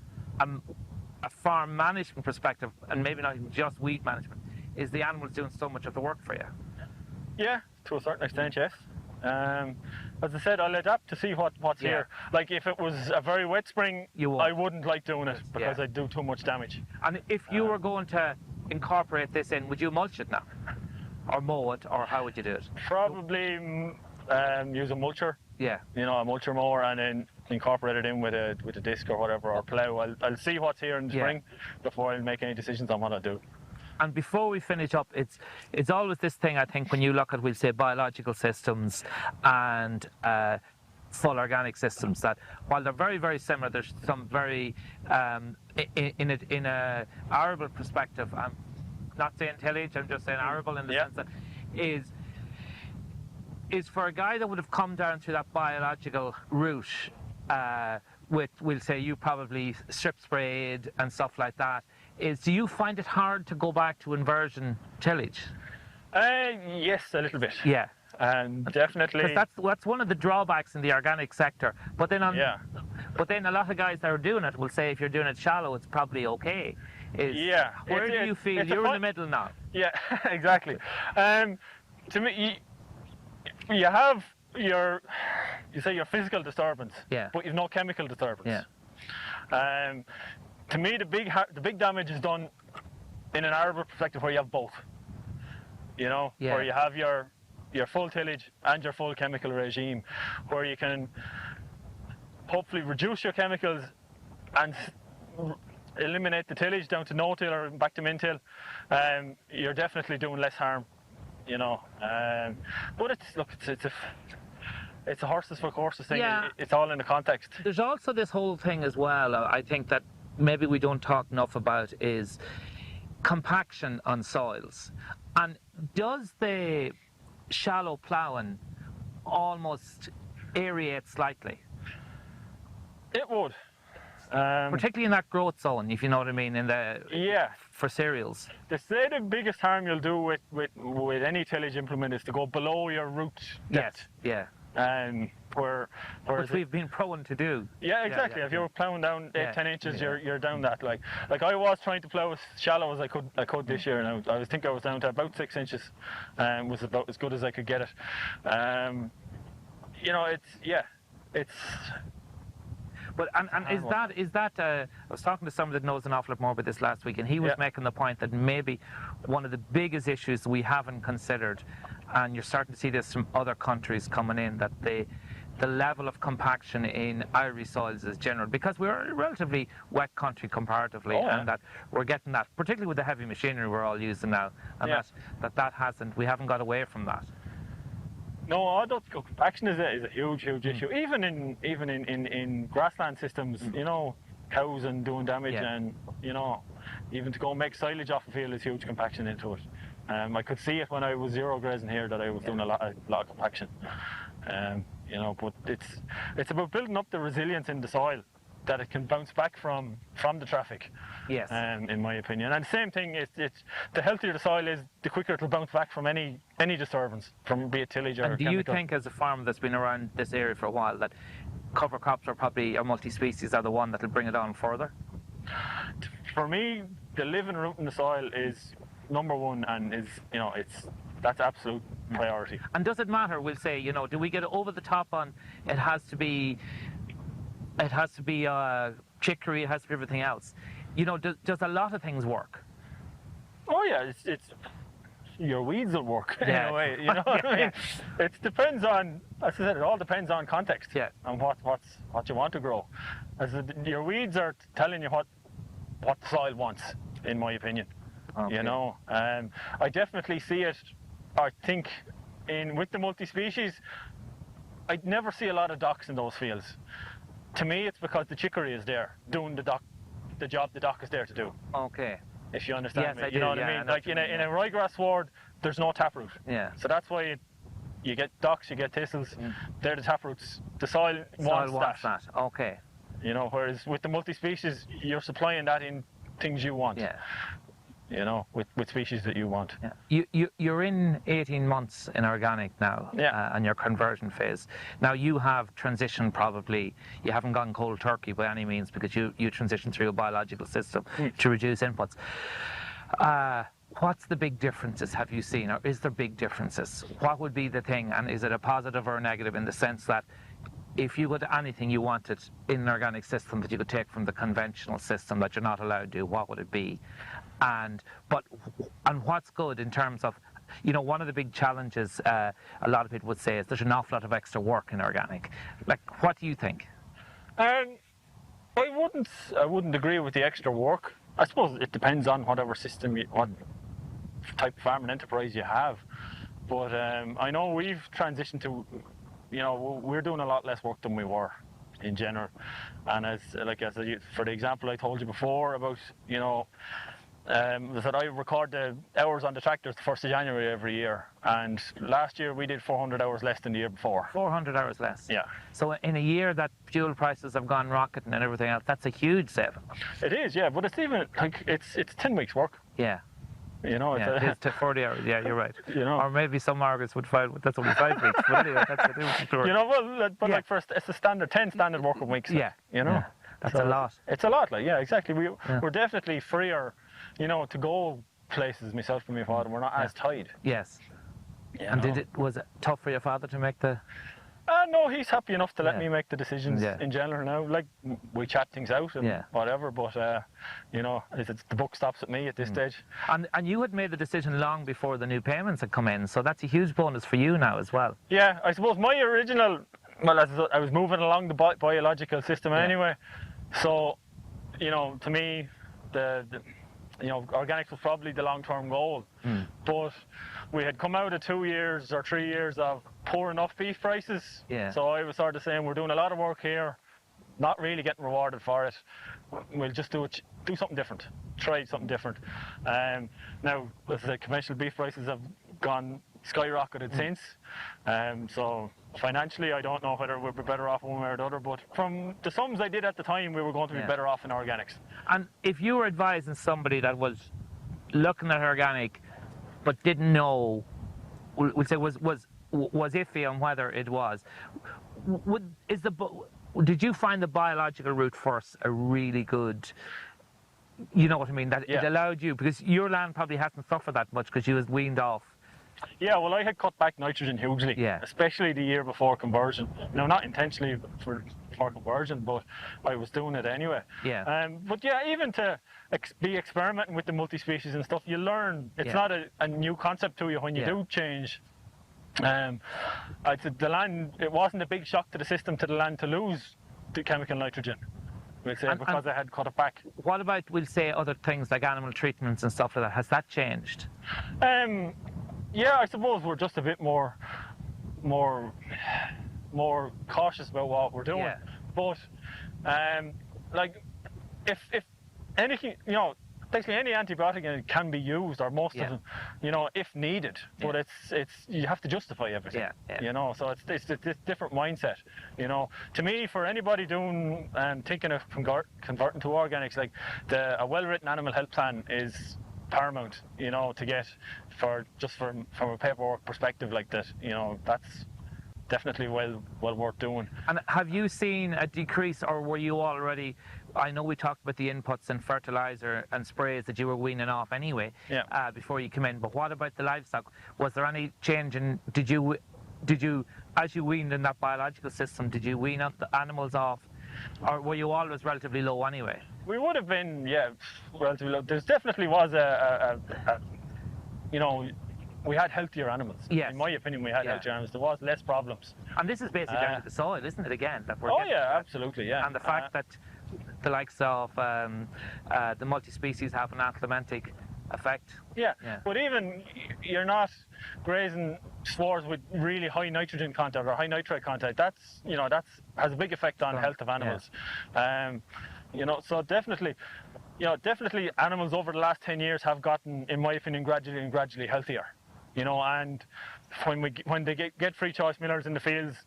S2: farm management perspective, and maybe not even just weed management, is the animals doing so much of the work for you.
S3: Yeah, to a certain extent, yes. As I said, I'll adapt to see what's
S2: Yeah.
S3: here. Like if it was a very wet spring,
S2: You won't.
S3: I wouldn't like doing it because
S2: Yeah.
S3: I'd do too much damage.
S2: And if you were going to incorporate this in, would you mulch it now? Or mow it, or how would you do it?
S3: Probably use a mulcher,
S2: Yeah.
S3: you know, a mulcher mower, and then incorporate it in with a disc or whatever, or plough. I'll see what's here in the
S2: Yeah.
S3: spring before I'll make any decisions on what I do.
S2: And before we finish up, it's always this thing, I think, when you look at, we'll say, biological systems and full organic systems, that while they're very, very similar, there's some very, in a arable perspective, I'm not saying tillage, I'm just saying arable in the sense that is for a guy that would have come down through that biological route, with, we'll say, you probably strip sprayed and stuff like that, do you find it hard to go back to inversion tillage?
S3: Yes, a little bit.
S2: Yeah.
S3: Definitely.
S2: Because that's one of the drawbacks in the organic sector. But then but then a lot of guys that are doing it will say if you're doing it shallow, it's probably okay. Where do you feel you're in the middle now?
S3: Yeah, exactly. To me, you have your physical disturbance, but you've no chemical disturbance. Yeah. To me, the big damage is done in an arable perspective where you have both. You know, where you have your full tillage and your full chemical regime, where you can hopefully reduce your chemicals and eliminate the tillage down to no-till or back to min-till. You're definitely doing less harm, you know. But it's a horses for courses thing.
S2: Yeah.
S3: It's all in the context.
S2: There's also this whole thing as well, I think, that maybe we don't talk enough about, is compaction on soils. And does the shallow ploughing almost aerate slightly?
S3: It would.
S2: Particularly in that growth zone, if you know what I mean, for cereals.
S3: They say the biggest harm you'll do with any tillage implement is to go below your root depth.
S2: Yes,
S3: which
S2: we've been prone to do.
S3: Yeah, exactly. If you're ploughing down 8-10 inches, you're down that. Like I was trying to plough as shallow as I could this year, and I think I was down to about 6 inches, and was about as good as I could get it. You know, it's.
S2: But is that I was talking to someone that knows an awful lot more about this last week, and he was making the point that maybe one of the biggest issues we haven't considered, and you're starting to see this from other countries coming in, that the level of compaction in Irish soils is general, because we're a relatively wet country comparatively, and that we're getting that, particularly with the heavy machinery we're all using now, and that we haven't got away from that.
S3: No, compaction is a huge issue. Even in grassland systems, you know, cows and doing damage, and you know, even to go and make silage off a field is huge compaction into it. I could see it when I was zero grazing here that I was doing a lot of compaction. You know, but it's about building up the resilience in the soil, that it can bounce back from the traffic.
S2: Yes.
S3: In my opinion, and the same thing, it's the healthier the soil is, the quicker it'll bounce back from any disturbance, from be it tillage or chemical.
S2: Do you think, as a farmer that's been around this area for a while, that cover crops or multi-species are the one that'll bring it on further?
S3: For me, the living root in the soil is number one, and that's absolute priority.
S2: And does it matter? We'll say, you know, do we get over the top on it has to be chicory, it has to be everything else? You know, does a lot of things work?
S3: Oh yeah, it's your weeds will work in a way. You know what I mean? It depends on, as I said, it all depends on context and what you want to grow. Your weeds are telling you what the soil wants, in my opinion. Okay. You know, I definitely see it. I think with the multi-species, I never see a lot of docks in those fields. To me, it's because the chicory is there doing the job the dock is there to do.
S2: Okay.
S3: If you understand me,
S2: I
S3: you know what I mean. Like in a ryegrass sward, there's no taproot.
S2: Yeah.
S3: So that's why you get docks, you get thistles. They're the taproots. The soil wants that.
S2: Okay.
S3: You know, whereas with the multi-species, you're supplying that in things you want.
S2: Yeah.
S3: You know, with species that you want.
S2: Yeah. You're in 18 months in organic now, and your conversion phase. Now you have transitioned probably, you haven't gone cold turkey by any means, because you transitioned through a biological system to reduce inputs. What's the big differences have you seen, or is there big differences? What would be the thing, and is it a positive or a negative in the sense that if you got anything you wanted in an organic system that you could take from the conventional system that you're not allowed to do, what would it be? And what's good in terms of, one of the big challenges a lot of people would say is there's an awful lot of extra work in organic. Like, what do you think?
S3: I wouldn't agree with the extra work. I suppose it depends on whatever system, what type of farming enterprise you have. But I know we've transitioned to, we're doing a lot less work than we were in general. And for the example I told you before about, that I record the hours on the tractors the 1st of January every year, and last year we did 400 hours less than the year before.
S2: 400 hours less?
S3: Yeah.
S2: So in a year that fuel prices have gone rocketing and everything else, that's a huge saving.
S3: It is, yeah, but it's even, it's 10 weeks work.
S2: Yeah.
S3: It's
S2: to 40 hours, yeah, you're right.
S3: Or
S2: maybe some markets would find that's only 5 weeks, but anyway, that's a different story.
S3: Like it's a standard 10 standard working weeks.
S2: Yeah.
S3: Yeah.
S2: That's a lot.
S3: It's a lot, exactly. We're definitely freer, to go places, myself and my father. We're not as tied.
S2: Yes. And was it tough for your father to make the...
S3: No, he's happy enough to let me make the decisions in general now. Like, we chat things out and whatever, but, the buck stops at me at this stage.
S2: And you had made the decision long before the new payments had come in, so that's a huge bonus for you now as well.
S3: Yeah, I suppose my original... Well, I was moving along the biological system anyway, so, to me, organics was probably the long-term goal, but we had come out of 2 years or 3 years of poor enough beef prices.
S2: Yeah.
S3: So I was sort of saying, we're doing a lot of work here, not really getting rewarded for it. We'll just do something different, try something different. Now, as I said, conventional beef prices have gone skyrocketed since. So financially, I don't know whether we'd be better off one way or the other, but from the sums I did at the time, we were going to be better off in organics.
S2: And if you were advising somebody that was looking at organic but didn't know, we'll say was iffy on whether it was, did you find the biological route first a really good, you know what I mean, that it allowed you, because your land probably hasn't suffered that much because you was weaned off?
S3: Yeah, well, I had cut back nitrogen hugely, especially the year before conversion. Now, not intentionally for conversion, but I was doing it anyway.
S2: Yeah.
S3: But yeah, even to be experimenting with the multi-species and stuff, you learn. It's not a new concept to you when you do change. I'd say the land, it wasn't a big shock to the system, to the land, to lose the chemical nitrogen. We'll say, because I had cut it back.
S2: What about, we'll say, other things like animal treatments and stuff like that? Has that changed?
S3: Yeah, I suppose we're just a bit more cautious about what we're doing.
S2: Yeah.
S3: But like, if anything, basically any antibiotic can be used, or most of them, if needed. But it's you have to justify everything. So it's this different mindset. To me, for anybody doing thinking of converting to organics, like a well-written animal health plan is paramount, to get from a paperwork perspective like that. That's definitely well worth doing.
S2: And have you seen a decrease, or were you already, I know we talked about the inputs and fertilizer and sprays that you were weaning off anyway before you came in, but what about the livestock? Was there any change in, did you, as you weaned in that biological system, did you wean up the animals off, or were you always relatively low anyway?
S3: We would have been, relatively low. There definitely was we had healthier animals.
S2: Yes.
S3: In my opinion, we had healthier animals. There was less problems.
S2: And this is basically down to the soil, isn't it, again? That we're
S3: absolutely, yeah.
S2: And the fact that the likes of the multi-species have an anthelmintic effect.
S3: Yeah, but even you're not grazing swards with really high nitrogen content or high nitrate content. That's has a big effect on health of animals. So definitely animals over the last 10 years have gotten, in my opinion, gradually healthier. And when they get free choice millers in the fields,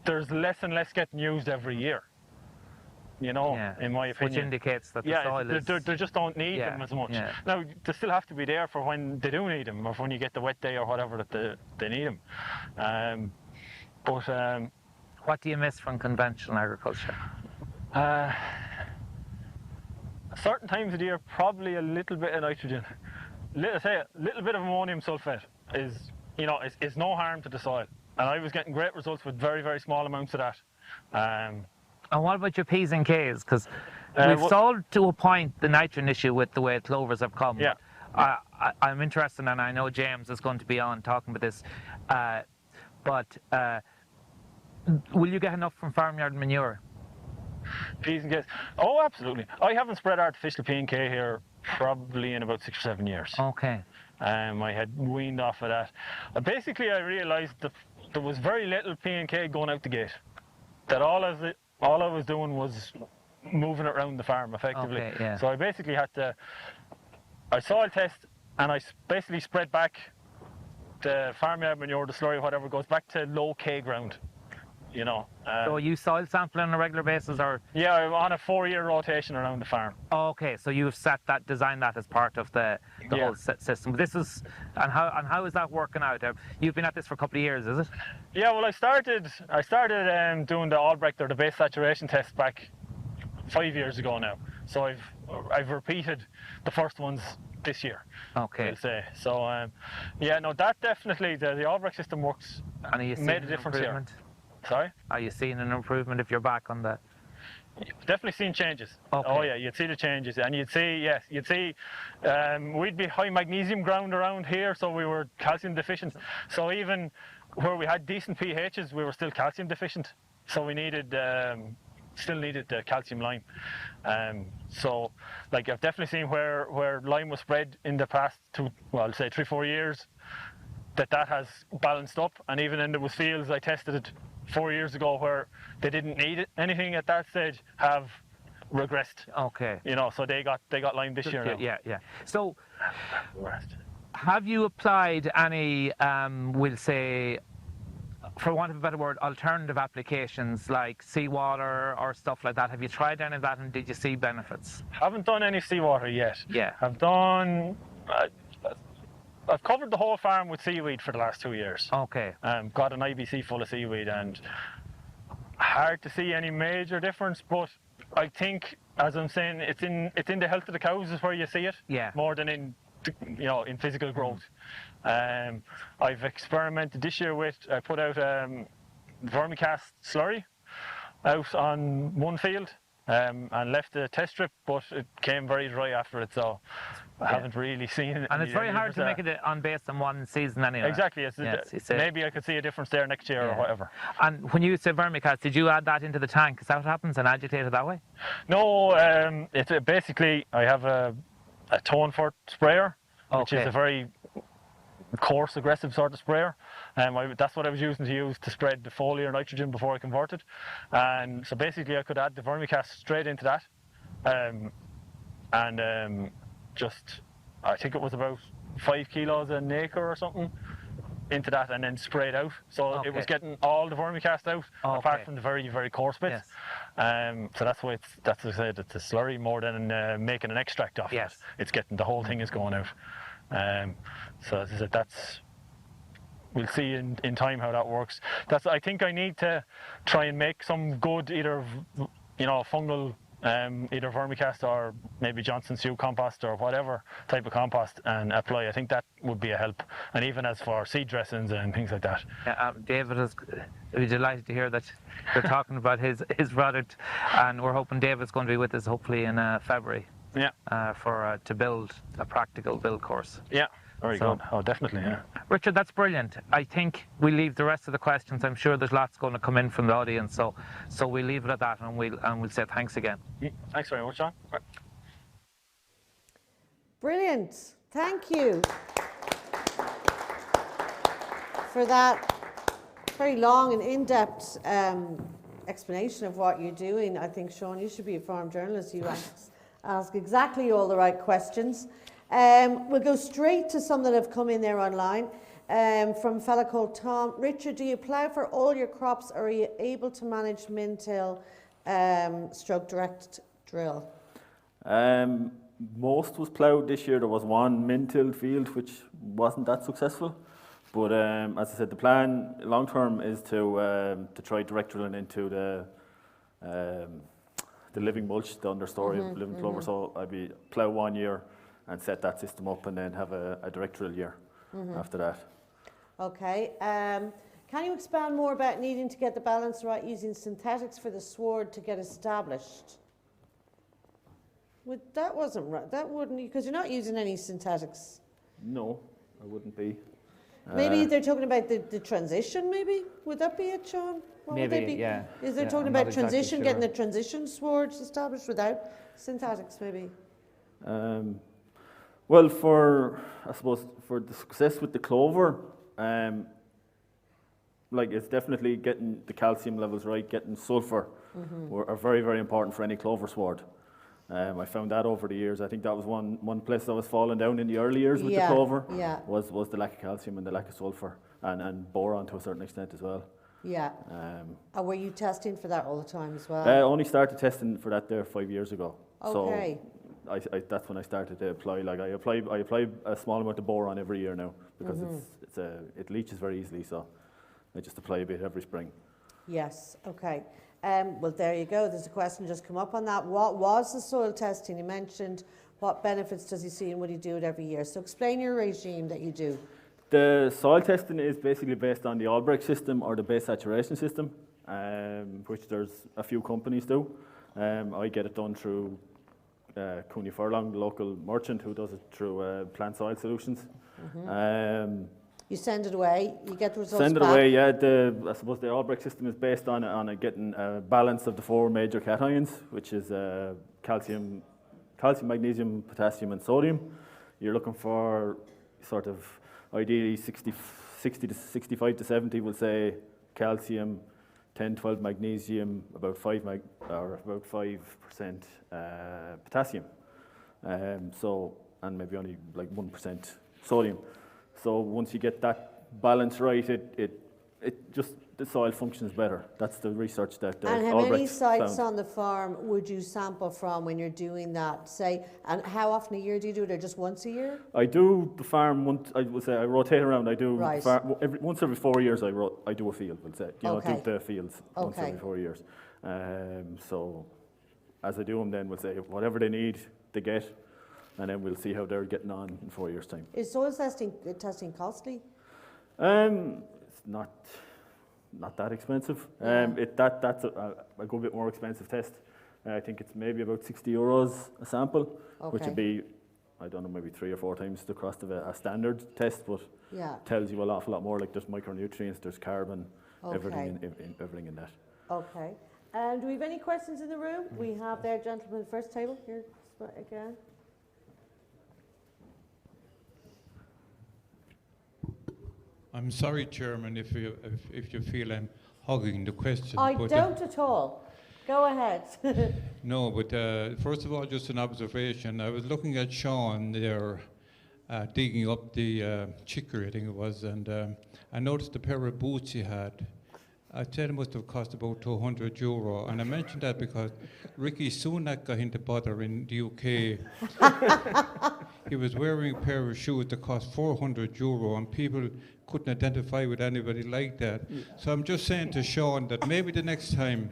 S3: there's less and less getting used every year. In my opinion.
S2: Which indicates that the soil is...
S3: They just don't need them as much.
S2: Yeah.
S3: Now, they still have to be there for when they do need them, or when you get the wet day or whatever that they need them.
S2: What do you miss from conventional agriculture?
S3: Certain times of the year, probably a little bit of nitrogen. little bit of ammonium sulfate is, is no harm to the soil. And I was getting great results with very, very small amounts of that.
S2: And what about your P's and K's? Because we've solved to a point the nitrogen issue with the way clovers have come.
S3: Yeah.
S2: I'm interested, and I know James is going to be on talking about this. But will you get enough from farmyard manure?
S3: P's and K's. Oh, absolutely. I haven't spread artificial P and K here probably in about 6 or 7 years.
S2: Okay.
S3: I had weaned off of that. Basically, I realised that there was very little P and K going out the gate. That all I was doing was moving it around the farm effectively.
S2: Okay, yeah.
S3: So I basically had to. I soil test and I basically spread back the farmyard manure, the slurry, whatever, goes back to low K ground.
S2: So you soil sample on a regular basis, or?
S3: Yeah, I'm on a 4-year rotation around the farm.
S2: Okay, so you've designed that as part of the whole system. And how is that working out? You've been at this for a couple of years, is it?
S3: Yeah, well, I started doing the Albrecht or the base saturation test back 5 years ago now. So I've repeated the first ones this year.
S2: Okay.
S3: I'll say. So that definitely the Albrecht system works.
S2: And are you seeing
S3: made a difference here. Sorry?
S2: Are you seeing an improvement if you're back on the?
S3: Definitely seen changes.
S2: Okay.
S3: Oh yeah, you'd see the changes, and you'd see we'd be high magnesium ground around here, so we were calcium deficient. So even where we had decent pHs, we were still calcium deficient. So we still needed the calcium lime. So like I've definitely seen where lime was spread in the past I'll say 3-4 years, that has balanced up, and even in there was fields I tested it 4 years ago where they didn't need anything at that stage have regressed.
S2: Okay.
S3: So they got lime this year now.
S2: Yeah. So have you applied any, we'll say, for want of a better word, alternative applications like seawater or stuff like that? Have you tried any of that, and did you see benefits?
S3: Haven't done any seawater yet.
S2: Yeah.
S3: I've covered the whole farm with seaweed for the last 2 years.
S2: Okay.
S3: Got an IBC full of seaweed, and hard to see any major difference. But I think, as I'm saying, it's in the health of the cows is where you see it.
S2: Yeah.
S3: More than in physical growth. I've experimented this year with. I put out vermicast slurry out on one field. And left the test strip, but it came very dry after it, so I haven't really seen it.
S2: And it's very hard to make it based on one season anyway.
S3: Exactly. Maybe I could see a difference there next year or whatever.
S2: And when you say vermicast, did you add that into the tank? Is that what happens, and agitate it that way?
S3: No, it's basically I have a Tonefort sprayer, which is a very coarse, aggressive sort of sprayer. That's what I was using to spread the foliar nitrogen before I converted. And so basically I could add the vermicast straight into that. I think it was about 5 kilos an acre or something into that, and then spray it out. So it was getting all the vermicast out, apart from the very, very coarse bits. Yes. So that's why that's what I said, it's a slurry more than making an extract of it. It's getting the whole thing is going out. So as I said, we'll see in time how that works. I think I need to try and make some good either fungal either vermicast or maybe Johnson Sioux compost or whatever type of compost and apply. I think that would be a help, and even as for seed dressings and things like that.
S2: David is delighted to hear that you're talking about his product, and we're hoping David's going to be with us hopefully in February. To build a practical build course.
S3: Yeah, very good. Oh, definitely, yeah.
S2: Richard, that's brilliant. I think we leave the rest of the questions. I'm sure there's lots going to come in from the audience, so we'll leave it at that, and we'll say thanks again.
S3: Thanks very much, John. Right.
S1: Brilliant. Thank you for that very long and in-depth explanation of what you're doing. I think, Sean, you should be a farm journalist. You ask exactly all the right questions. We'll go straight to some that have come in there online from a fella called Tom. Richard, do you plough for all your crops, or are you able to manage min-till stroke direct drill?
S4: Most was ploughed this year. There was one min-tilled field which wasn't that successful. But as I said, the plan long term is to try direct drilling into the living mulch, the understory of living clover. So I'd be plough 1 year and set that system up, and then have a direct drill year after that.
S1: Okay. Can you expand more about needing to get the balance right using synthetics for the sward to get established? That wasn't right. That wouldn't, because you're not using any synthetics.
S4: No, I wouldn't be.
S1: Maybe they're talking about the transition, maybe? Would that be it, Sean? What would they
S2: Maybe,
S1: be?
S2: yeah.
S1: Is they
S2: Yeah,
S1: talking
S2: I'm not
S1: about
S2: exactly
S1: transition,
S2: sure.
S1: getting the transition swords established without synthetics, maybe?
S4: Well, I suppose for the success with the clover, like it's definitely getting the calcium levels right, getting sulfur are very, very important for any clover sward. I found that over the years. I think that was one place I was falling down in the early years with the clover.
S1: Yeah.
S4: Was the lack of calcium and the lack of sulfur, and boron to a certain extent as well.
S1: Yeah. And were you testing for that all the time as well?
S4: I only started testing for that there 5 years ago.
S1: Okay.
S4: So that's when I started to apply. Like I apply a small amount of boron every year now because it leaches very easily. So I just apply a bit every spring.
S1: Yes. Okay. Well, there you go. There's a question just come up on that. What was the soil testing? You mentioned what benefits does he see and would he do it every year? So explain your regime that you do.
S4: The soil testing is basically based on the Albrecht system or the base saturation system, which there's a few companies do. I get it done through Cooney Furlong, the local merchant who does it through Plant Soil Solutions.
S1: You send it away, you get the results
S4: Send it
S1: back.
S4: away, yeah. I suppose the Albrecht system is based on getting a balance of the 4 major cations, which is calcium, magnesium, potassium, and sodium. You're looking for sort of ideally 60 to 65 to 70, we'll say calcium, 10, 12 magnesium, about 5% potassium. And maybe only like 1% sodium. So once you get that balance right, it just the soil functions better. That's the research that
S1: And how many
S4: Albrecht
S1: sites
S4: found.
S1: on the farm would you sample from when you're doing that? Say, and how often a year do you do it, or just once a year?
S4: I do the farm once. I would say I rotate around. I do
S1: Right.
S4: the farm, once every 4 years. I do a field. We'll say
S1: Okay.
S4: do the fields once
S1: Okay.
S4: every 4 years. So as I do them, then we'll say whatever they need, they get, and then we'll see how they're getting on in 4 years' time.
S1: Is soil testing costly?
S4: It's not that expensive. That's a good bit more expensive test. I think it's maybe about €60 a sample, which would be, I don't know, maybe 3 or 4 times the cost of a standard test, but tells you an awful lot more. Like there's micronutrients, there's carbon, everything in that.
S1: Okay. Do we have any questions in the room? We have there, gentlemen, first table here again.
S5: I'm sorry, Chairman, if you feel I'm hogging the question.
S1: I
S5: but,
S1: don't at all. Go ahead.
S5: No, but first of all, just an observation. I was looking at Sean there, digging up the chicory, I think it was, and I noticed the pair of boots he had. I said it must have cost about €200, and I mentioned that because Ricky Sunak got into bother in the UK. He was wearing a pair of shoes that cost €400, and people couldn't identify with anybody like that. So I'm just saying to Sean that maybe the next time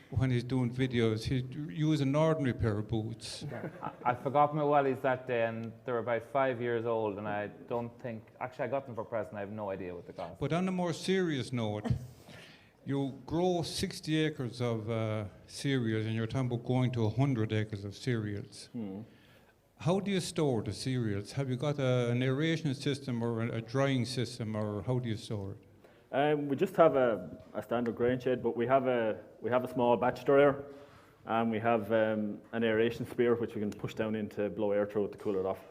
S5: when he's doing videos, he'd use an ordinary pair of boots.
S2: I forgot my wellies that day, and they're about 5 years old, and I don't think, actually I got them for present, I have no idea what they cost.
S5: But on a more serious note, you grow 60 acres of cereals, and you're talking about going to 100 acres of cereals. How do you store the cereals? Have you got an aeration system or a drying system, or how do you store it?
S4: We just have a standard grain shed, but we have a small batch dryer, and we have an aeration spear which we can push down in to blow air through it to cool it off.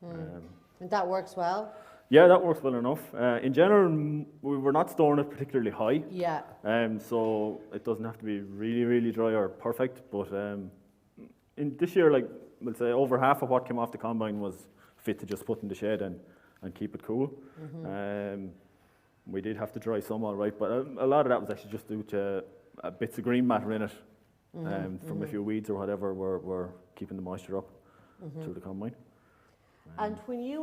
S1: And that works well?
S4: Yeah, that works well enough. In general, we're not storing it particularly high.
S1: Yeah.
S4: So it doesn't have to be really, really dry or perfect. But in this year, like we'll say, over half of what came off the combine was fit to just put in the shed and keep it cool. We did have to dry some, all right, but a lot of that was actually just due to bits of green matter in it from a few weeds or whatever. Were keeping the moisture up through the combine.
S1: And when you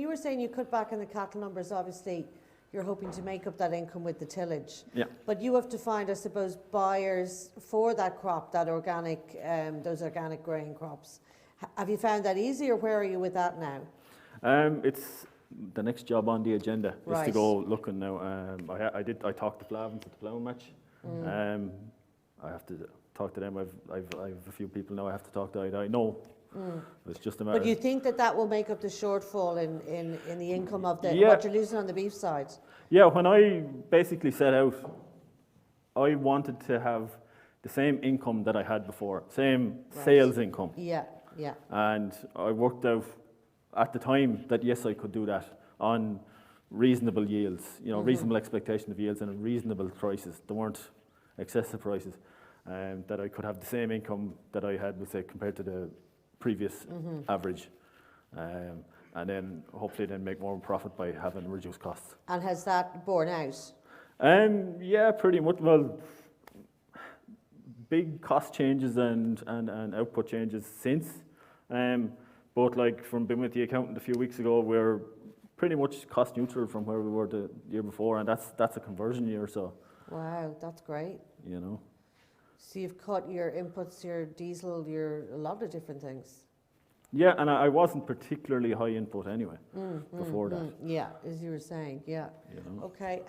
S1: were saying you cut back on the cattle numbers, obviously you're hoping to make up that income with the tillage.
S4: Yeah.
S1: But you have to find, I suppose, buyers for that crop, that organic, those organic grain crops. Have you found that easy, or where are you with that now?
S4: It's the next job on the agenda is to
S1: Right.
S4: go looking now. I talked to Flavins at the ploughing match. I have to talk to them. I've a few people now I have to talk to. I know. It's just a matter.
S1: But you think that will make up the shortfall in the income of the
S4: Yeah.
S1: what you're losing on the beef side?
S4: Yeah, when I basically set out, I wanted to have the same income that I had before, same sales income.
S1: Yeah, yeah.
S4: And I worked out at the time that yes, I could do that on reasonable yields, reasonable expectation of yields and reasonable prices. They weren't excessive prices. That I could have the same income that I had, say, compared to the previous average. And then hopefully then make more profit by having reduced costs.
S1: And has that borne out?
S4: Yeah, pretty much. Well, big cost changes and output changes since. But like from being with the accountant a few weeks ago, we're pretty much cost neutral from where we were the year before, and that's a conversion year, so.
S1: Wow, that's great.
S4: So
S1: you've cut your inputs, your diesel, a lot of different things.
S4: Yeah, and I wasn't particularly high input anyway before that.
S1: Yeah, as you were saying, yeah. Okay.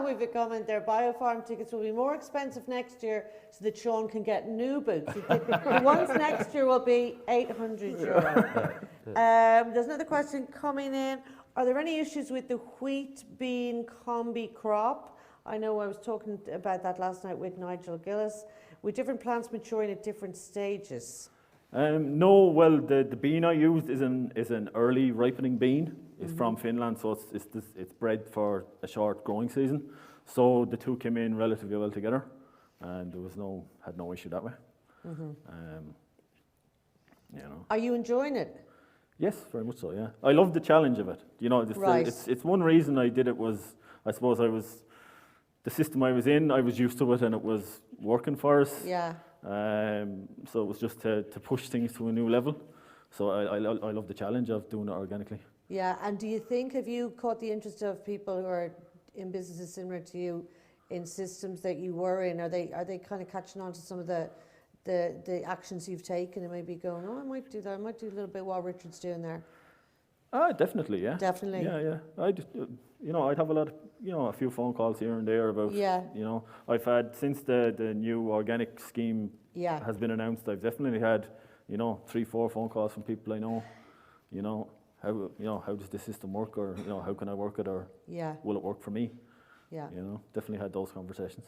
S1: We've a comment there. BioFarm tickets will be more expensive next year so that Sean can get new boots. The ones next year will be €800. There's another question coming in. Are there any issues with the wheat bean combi crop? I know I was talking about that last night with Nigel Gillis, with different plants maturing at different stages.
S4: No, well, the bean I used is an early ripening bean. It's from Finland, so it's bred for a short growing season. So the two came in relatively well together, and there was had no issue that way.
S1: Are you enjoying it?
S4: Yes, very much so. Yeah, I love the challenge of it.
S1: Right.
S4: It's one reason I did it was I suppose the system I was in, I was used to it, and it was working for us.
S1: Yeah.
S4: So it was just to push things to a new level. So I love the challenge of doing it organically.
S1: Yeah, and do you think, have you caught the interest of people who are in businesses similar to you in systems that you were in? Are they kind of catching on to some of the actions you've taken and maybe going, oh, I might do that, I might do a little bit what Richard's doing there?
S4: Definitely, yeah.
S1: Definitely.
S4: Yeah. I just, I'd have a lot of, a few phone calls here and there about, I've had, since the new organic scheme has been announced, I've definitely had, 3-4 phone calls from people I know, how does this system work, or, how can I work it, or will it work for me?
S1: Yeah.
S4: Definitely had those conversations.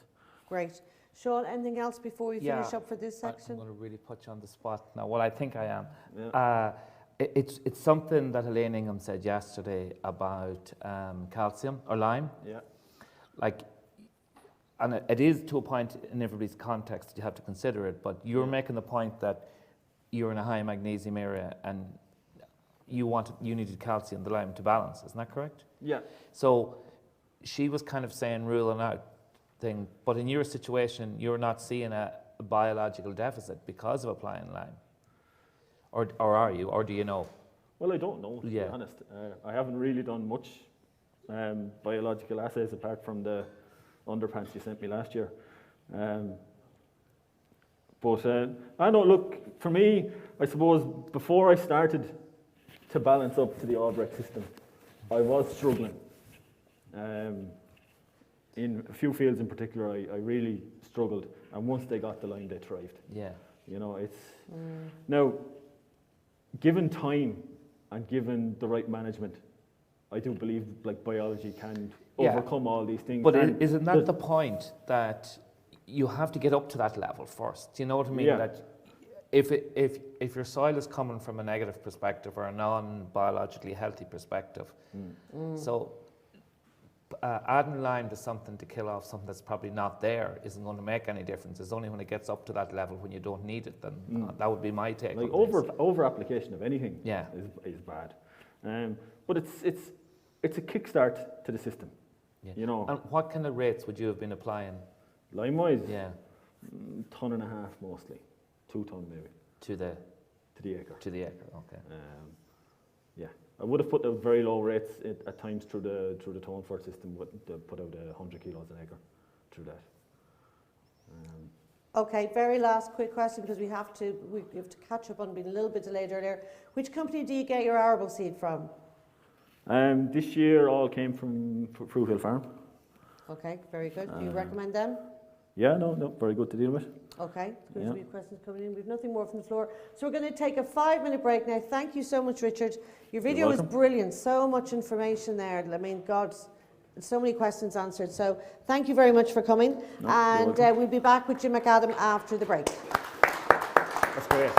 S1: Great. Sean, anything else before we finish up for this section?
S2: I'm going to really put you on the spot now. Well, I think I am. Yeah. It's something that Elaine Ingham said yesterday about calcium or lime.
S4: Yeah.
S2: And it is to a point in everybody's context that you have to consider it, but you're making the point that you're in a high magnesium area and you needed calcium, the lime, to balance. Isn't that correct?
S4: Yeah.
S2: So she was kind of saying ruling out thing, but in your situation, you're not seeing a biological deficit because of applying lime. Or are you? Or do you know?
S4: Well, I don't know, to be honest. I haven't really done much biological assays apart from the underpants you sent me last year. But I know, look, for me, I suppose before I started to balance up to the Albrecht system, I was struggling. In a few fields in particular, I really struggled. And once they got the line, they thrived.
S2: Yeah.
S4: It's... Now, given time and given the right management, I do believe biology can overcome all these things.
S2: But isn't that the point, that you have to get up to that level first? Do you know what I mean?
S4: Yeah.
S2: That if your soil is coming from a negative perspective or a non-biologically healthy perspective, so adding lime to something to kill off something that's probably not there isn't going to make any difference. It's only when it gets up to that level when you don't need it, then that would be my take.
S4: Over application of anything is bad. But it's a kickstart to the system.
S2: Yeah.
S4: And
S2: what kind of rates would you have been applying?
S4: Lime-wise?
S2: Yeah.
S4: 1.5 tons mostly. 2 tons maybe.
S2: To the
S4: acre.
S2: To the acre, okay.
S4: Yeah. I would have put out very low rates at times through the Tonefort system, but put out 100 kilos an acre through that.
S1: Okay, very last quick question, because we have to catch up on being a little bit delayed earlier. Which company do you get your arable seed from?
S4: This year all came from Fruit Hill Farm.
S1: Okay, very good. Do you recommend them?
S4: Yeah, no, very good to deal with.
S1: Okay, there's going to be questions coming in. We've nothing more from the floor. So we're going to take a 5-minute break now. Thank you so much, Richard. Your video was brilliant. So much information there. I mean, God, so many questions answered. So thank you very much for coming. And we'll be back with Jim McAdam after the break.
S4: That's great.